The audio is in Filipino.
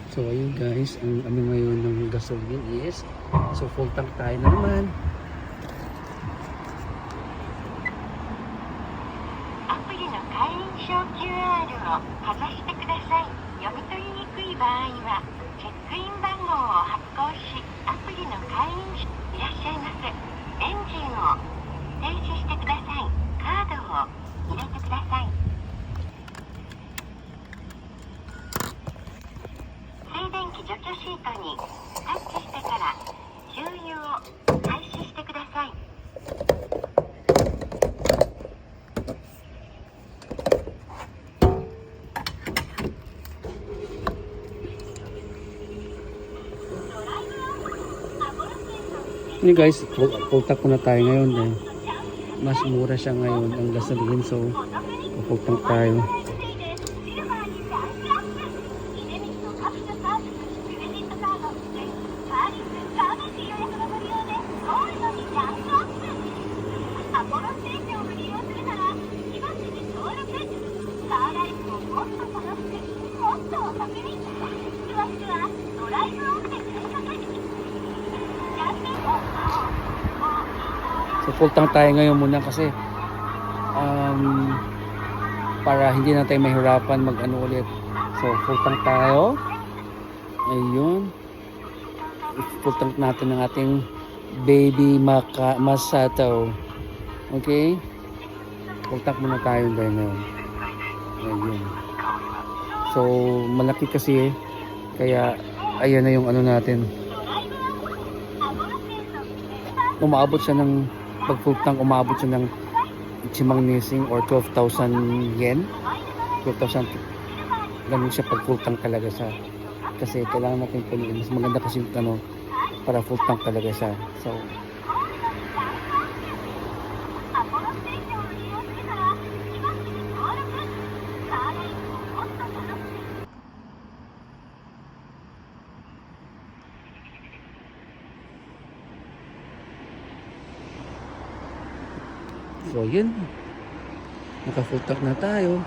So ayun guys, ang ano ngayon ng gasoline is, so full tank tayo na naman. Ini guys, full tank muna tayo ngayon eh. Mas mura siya ngayon ang gasoline, so full tank tayo. So full tank tayo ngayon muna kasi para hindi na tayo mahirapan mag ano ulit. So full tank tayo. Ayun. Full tank natin ng ating baby Masato. Okay? Full tank muna tayo ngayon. Ayun. So malaki kasi kaya ayan na yung ano natin. Umaabot siya ng pag full tank, umaabot siya ng Chimang Nising or 12,000 yen. 12,000. Ganun siya pag full tank talaga siya. Kasi kailangan natin punuin. Mas maganda kasi ano, para full tank talaga siya. So So yun, naka full tank na tayo.